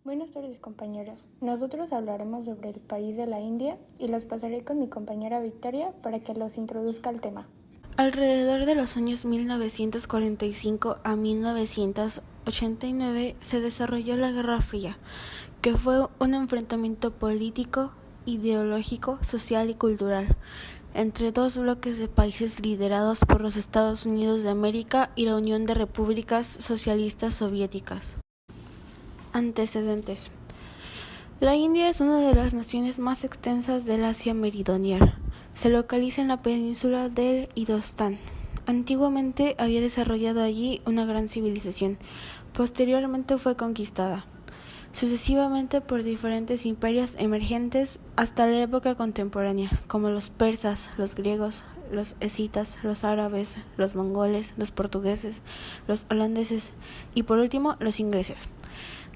Buenas tardes, compañeros. Nosotros hablaremos sobre el país de la India y los pasaré con mi compañera Victoria para que los introduzca al tema. Alrededor de los años 1945 a 1989 se desarrolló la Guerra Fría, que fue un enfrentamiento político, ideológico, social y cultural entre dos bloques de países liderados por los Estados Unidos de América y la Unión de Repúblicas Socialistas Soviéticas. Antecedentes. La India es una de las naciones más extensas del Asia Meridional. Se localiza en la península del Indostán. Antiguamente había desarrollado allí una gran civilización. Posteriormente fue conquistada, sucesivamente por diferentes imperios emergentes hasta la época contemporánea, como los persas, los griegos, los escitas, los árabes, los mongoles, los portugueses, los holandeses y por último los ingleses,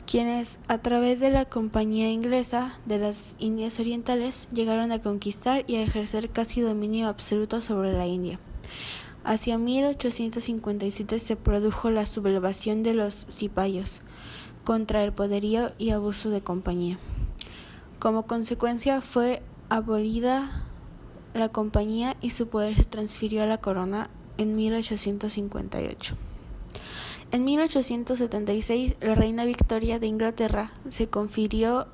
quienes a través de la Compañía Inglesa de las Indias Orientales llegaron a conquistar y a ejercer casi dominio absoluto sobre la India. Hacia 1857 se produjo la sublevación de los cipayos contra el poderío y abuso de compañía. Como consecuencia fue abolida la compañía y su poder se transfirió a la corona en 1858. En 1876, la reina Victoria de Inglaterra se confirió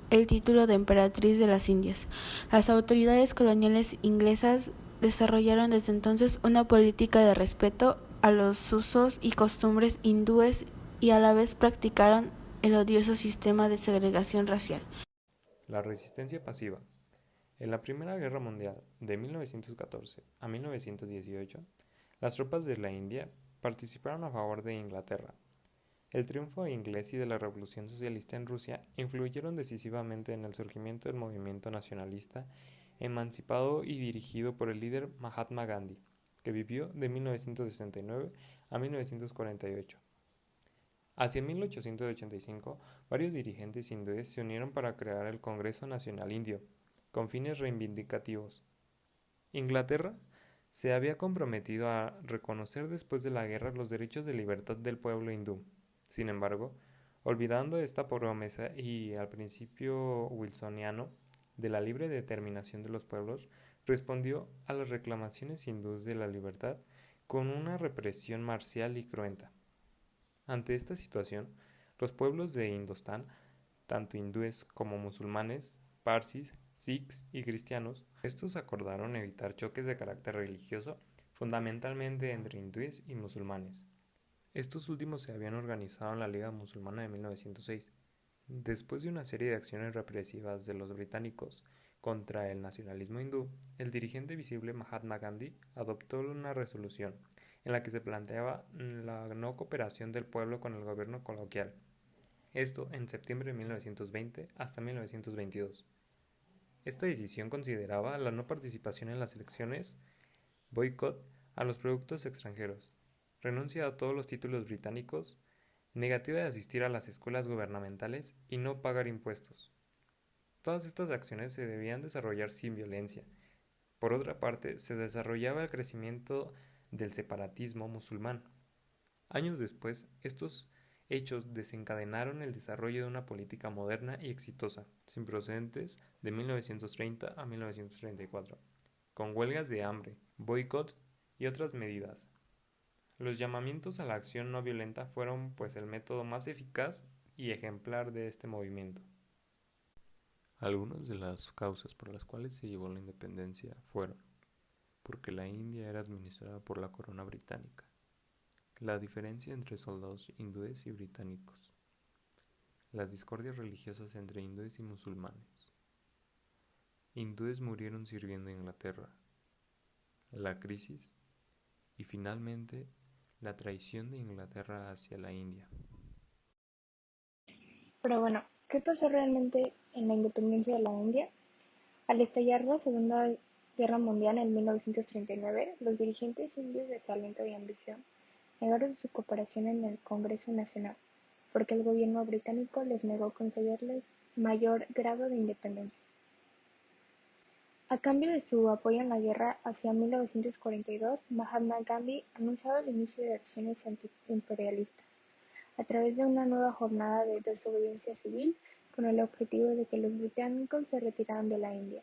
el título de emperatriz de las Indias. Las autoridades coloniales inglesas desarrollaron desde entonces una política de respeto a los usos y costumbres hindúes y a la vez practicaron el odioso sistema de segregación racial. La resistencia pasiva. En la Primera Guerra Mundial, de 1914 a 1918, las tropas de la India participaron a favor de Inglaterra. El triunfo inglés y de la Revolución Socialista en Rusia influyeron decisivamente en el surgimiento del movimiento nacionalista emancipado y dirigido por el líder Mahatma Gandhi, que vivió de 1969 a 1948. Hacia 1885, varios dirigentes hindúes se unieron para crear el Congreso Nacional Indio, con fines reivindicativos. Inglaterra se había comprometido a reconocer después de la guerra los derechos de libertad del pueblo hindú. Sin embargo, olvidando esta promesa y al principio wilsoniano de la libre determinación de los pueblos, respondió a las reclamaciones hindúes de la libertad con una represión marcial y cruenta. Ante esta situación, los pueblos de Indostán, tanto hindúes como musulmanes, parsis, sikhs y cristianos, estos acordaron evitar choques de carácter religioso, fundamentalmente entre hindúes y musulmanes. Estos últimos se habían organizado en la Liga Musulmana de 1906. Después de una serie de acciones represivas de los británicos contra el nacionalismo hindú, el dirigente visible Mahatma Gandhi adoptó una resolución en la que se planteaba la no cooperación del pueblo con el gobierno coloquial. Esto en septiembre de 1920 hasta 1922. Esta decisión consideraba la no participación en las elecciones, boicot a los productos extranjeros, renuncia a todos los títulos británicos, negativa de asistir a las escuelas gubernamentales y no pagar impuestos. Todas estas acciones se debían desarrollar sin violencia. Por otra parte, se desarrollaba el crecimiento del separatismo musulmán. Años después, estos hechos desencadenaron el desarrollo de una política moderna y exitosa, sin precedentes, de 1930 a 1934, con huelgas de hambre, boicot y otras medidas. Los llamamientos a la acción no violenta fueron pues el método más eficaz y ejemplar de este movimiento. Algunas de las causas por las cuales se llevó la independencia fueron porque la India era administrada por la corona británica, la diferencia entre soldados hindúes y británicos, las discordias religiosas entre hindúes y musulmanes, hindúes murieron sirviendo a Inglaterra, la crisis y finalmente la traición de Inglaterra hacia la India. Pero bueno, ¿qué pasó realmente en la independencia de la India? Al estallar la Segunda Guerra Mundial en 1939, los dirigentes indios de talento y ambición negaron su cooperación en el Congreso Nacional. porque el gobierno británico les negó concederles mayor grado de independencia. A cambio de su apoyo en la guerra hacia 1942, Mahatma Gandhi anunciaba el inicio de acciones antiimperialistas a través de una nueva jornada de desobediencia civil con el objetivo de que los británicos se retiraran de la India.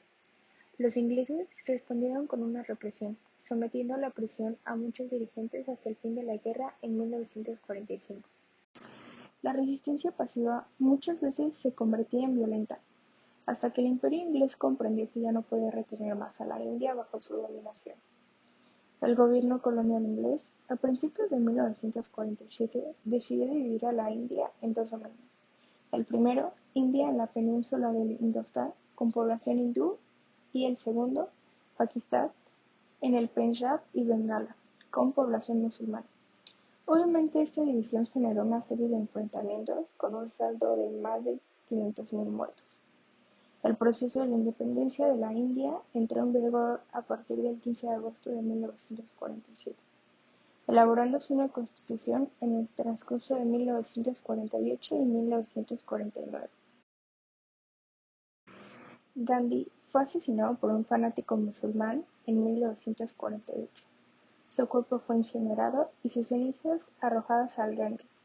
Los ingleses respondieron con una represión, sometiendo a la prisión a muchos dirigentes hasta el fin de la guerra en 1945. La resistencia pasiva muchas veces se convertía en violenta, hasta que el Imperio inglés comprendió que ya no podía retener más a la India bajo su dominación. El gobierno colonial inglés, a principios de 1947, decidió dividir a la India en dos dominios. El primero, India en la península del Indostán, con población hindú, y el segundo, Pakistán, en el Punjab y Bengala, con población musulmana. Obviamente esta división generó una serie de enfrentamientos con un saldo de más de 500.000 muertos. El proceso de la independencia de la India entró en vigor a partir del 15 de agosto de 1947, elaborándose una constitución en el transcurso de 1948 y 1949. Gandhi fue asesinado por un fanático musulmán en 1948. Su cuerpo fue incinerado y sus cenizas arrojadas al Ganges.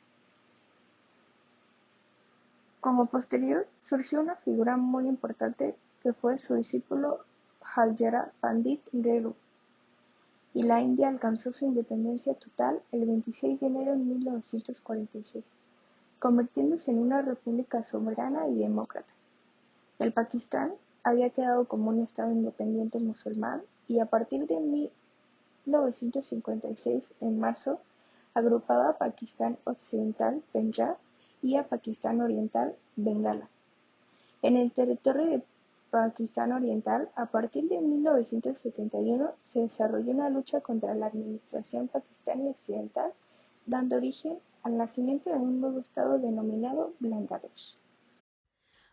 Como posterior, surgió una figura muy importante que fue su discípulo Jalajara Pandit Nehru, y la India alcanzó su independencia total el 26 de enero de 1946, convirtiéndose en una república soberana y demócrata. El Pakistán había quedado como un estado independiente musulmán y a partir de 1956, en marzo, agrupaba a Pakistán Occidental, Punjab, y a Pakistán Oriental, Bengala. En el territorio de Pakistán Oriental, a partir de 1971, se desarrolló una lucha contra la administración pakistaní occidental, dando origen al nacimiento de un nuevo estado denominado Bangladesh.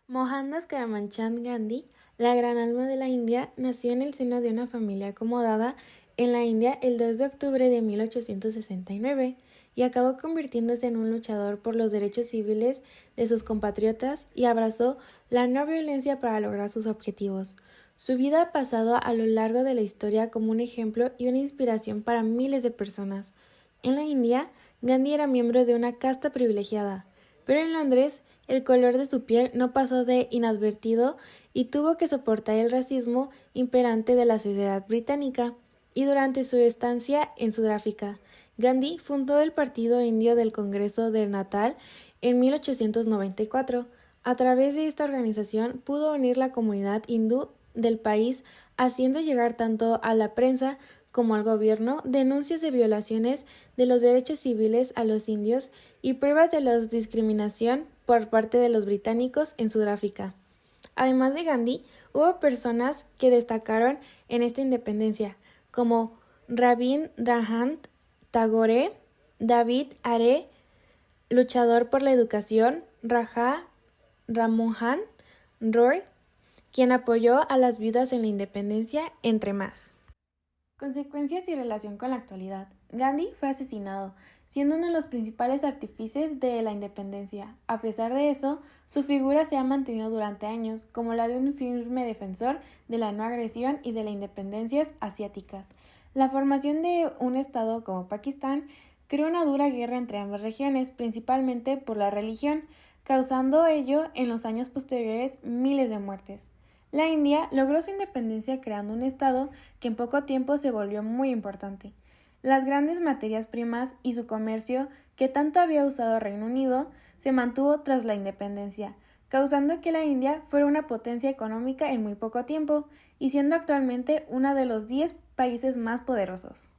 Mohandas Karamchand Gandhi, la gran alma de la India, nació en el seno de una familia acomodada en la India el 2 de octubre de 1869 y acabó convirtiéndose en un luchador por los derechos civiles de sus compatriotas y abrazó la no violencia para lograr sus objetivos. Su vida ha pasado a lo largo de la historia como un ejemplo y una inspiración para miles de personas. En la India, Gandhi era miembro de una casta privilegiada, pero en Londres, el color de su piel no pasó de inadvertido y tuvo que soportar el racismo imperante de la sociedad británica. Y durante su estancia en Sudáfrica, Gandhi fundó el Partido Indio del Congreso del Natal en 1894. A través de esta organización pudo unir la comunidad hindú del país, haciendo llegar tanto a la prensa como al gobierno denuncias de violaciones de los derechos civiles a los indios y pruebas de la discriminación por parte de los británicos en Sudáfrica. Además de Gandhi, hubo personas que destacaron en esta independencia, como Rabindranath Tagore, David Are, luchador por la educación, Raja Rammohan Roy, quien apoyó a las viudas en la independencia, entre más. Consecuencias y relación con la actualidad. Gandhi fue asesinado, siendo uno de los principales artífices de la independencia. A pesar de eso, su figura se ha mantenido durante años, como la de un firme defensor de la no agresión y de las independencias asiáticas. La formación de un estado como Pakistán creó una dura guerra entre ambas regiones, principalmente por la religión, causando ello en los años posteriores miles de muertes. La India logró su independencia creando un estado que en poco tiempo se volvió muy importante. Las grandes materias primas y su comercio, que tanto había usado Reino Unido, se mantuvo tras la independencia, causando que la India fuera una potencia económica en muy poco tiempo y siendo actualmente uno de los 10 países más poderosos.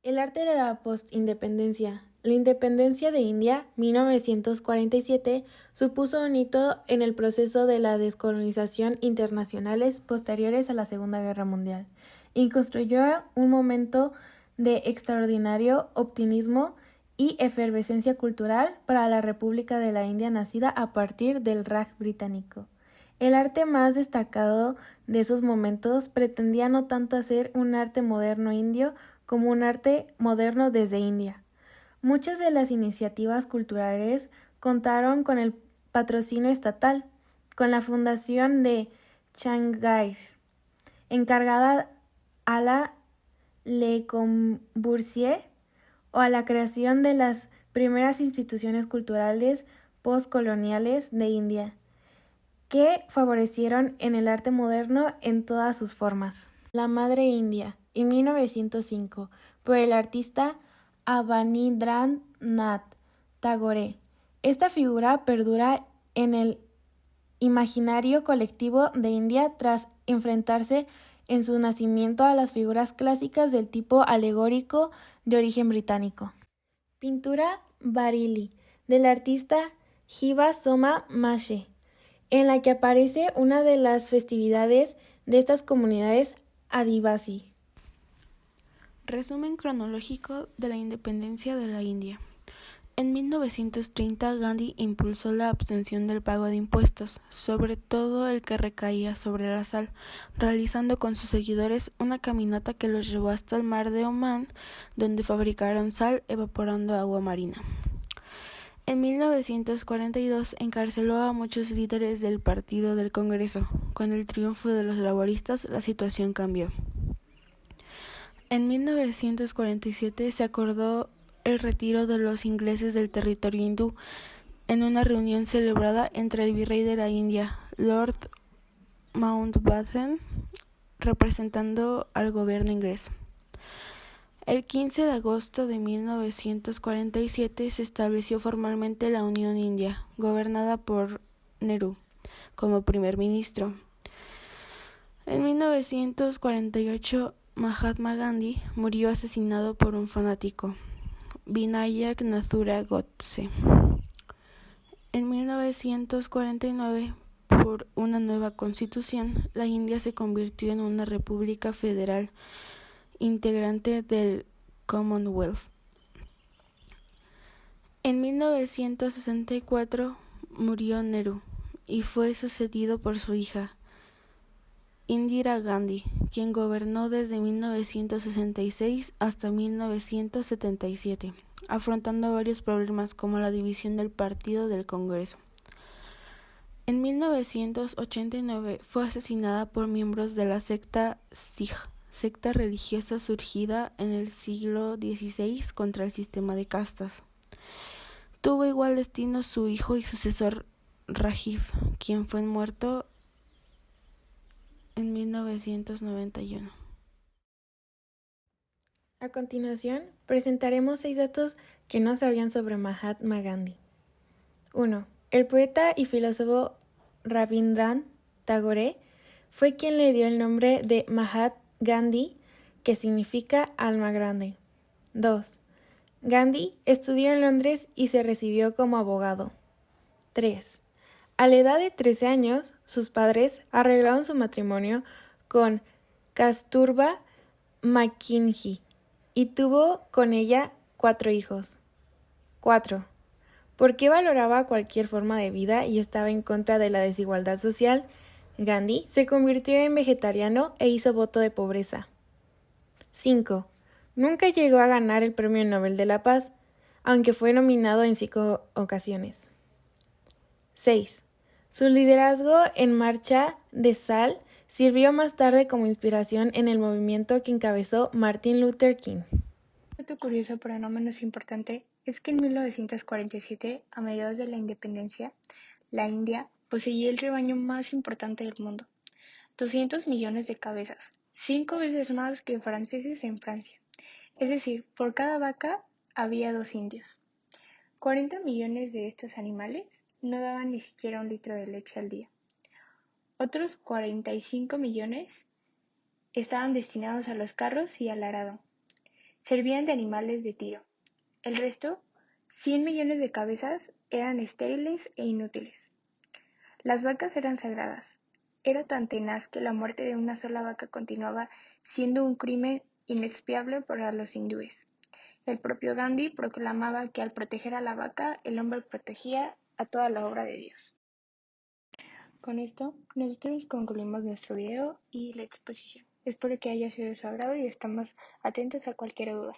El arte de la postindependencia. La independencia de India, 1947, supuso un hito en el proceso de la descolonización internacionales posteriores a la Segunda Guerra Mundial y construyó un momento de extraordinario optimismo y efervescencia cultural para la República de la India nacida a partir del Raj británico. El arte más destacado de esos momentos pretendía no tanto hacer un arte moderno indio como un arte moderno desde India. Muchas de las iniciativas culturales contaron con el patrocinio estatal, con la fundación de Chiang Kai, encargada a la Le Corbusier, o a la creación de las primeras instituciones culturales postcoloniales de India, que favorecieron en el arte moderno en todas sus formas. La Madre India, en 1905, por el artista Abanindranath Tagore. Esta figura perdura en el imaginario colectivo de India tras enfrentarse en su nacimiento a las figuras clásicas del tipo alegórico de origen británico. Pintura Barili, del artista Jiva Soma Mashe, en la que aparece una de las festividades de estas comunidades adivasi. Resumen cronológico de la independencia de la India. En 1930, Gandhi impulsó la abstención del pago de impuestos, sobre todo el que recaía sobre la sal, realizando con sus seguidores una caminata que los llevó hasta el mar de Omán, donde fabricaron sal evaporando agua marina. En 1942 encarceló a muchos líderes del Partido del Congreso. Con el triunfo de los laboristas, la situación cambió. En 1947 se acordó el retiro de los ingleses del territorio hindú en una reunión celebrada entre el virrey de la India, Lord Mountbatten, representando al gobierno inglés. El 15 de agosto de 1947 se estableció formalmente la Unión India, gobernada por Nehru como primer ministro. En 1948, Mahatma Gandhi murió asesinado por un fanático, Vinayak Nathura Godse. En 1949, por una nueva constitución, la India se convirtió en una república federal integrante del Commonwealth. En 1964 murió Nehru y fue sucedido por su hija, Indira Gandhi, quien gobernó desde 1966 hasta 1977, afrontando varios problemas como la división del Partido del Congreso. En 1989 fue asesinada por miembros de la secta Sikh, secta religiosa surgida en el siglo XVI contra el sistema de castas. Tuvo igual destino su hijo y sucesor Rajiv, quien fue muerto en 1991. A continuación, presentaremos 6 datos que no sabían sobre Mahatma Gandhi. 1. El poeta y filósofo Rabindranath Tagore fue quien le dio el nombre de Mahatma Gandhi, que significa alma grande. 2. Gandhi estudió en Londres y se recibió como abogado. 3. A la edad de 13 años, sus padres arreglaron su matrimonio con Kasturba McKinney y tuvo con ella 4 hijos. 4. Porque valoraba cualquier forma de vida y estaba en contra de la desigualdad social, Gandhi se convirtió en vegetariano e hizo voto de pobreza. 5. Nunca llegó a ganar el Premio Nobel de la Paz, aunque fue nominado en 5 ocasiones. 6. Su liderazgo en Marcha de Sal sirvió más tarde como inspiración en el movimiento que encabezó Martin Luther King. Un dato curioso, pero no menos importante, es que en 1947, a mediados de la independencia, la India poseía el rebaño más importante del mundo, 200 millones de cabezas, 5 veces más que franceses en Francia. Es decir, por cada vaca había 2 indios. 40 millones de estos animales no daban ni siquiera 1 litro de leche al día. Otros 45 millones estaban destinados a los carros y al arado. Servían de animales de tiro. El resto, 100 millones de cabezas, eran estériles e inútiles. Las vacas eran sagradas. Era tan tenaz que la muerte de una sola vaca continuaba siendo un crimen inexpiable para los hindúes. El propio Gandhi proclamaba que al proteger a la vaca, el hombre protegía a toda la obra de Dios. Con esto, nosotros concluimos nuestro video y la exposición. Espero que haya sido de su agrado y estamos atentos a cualquier duda.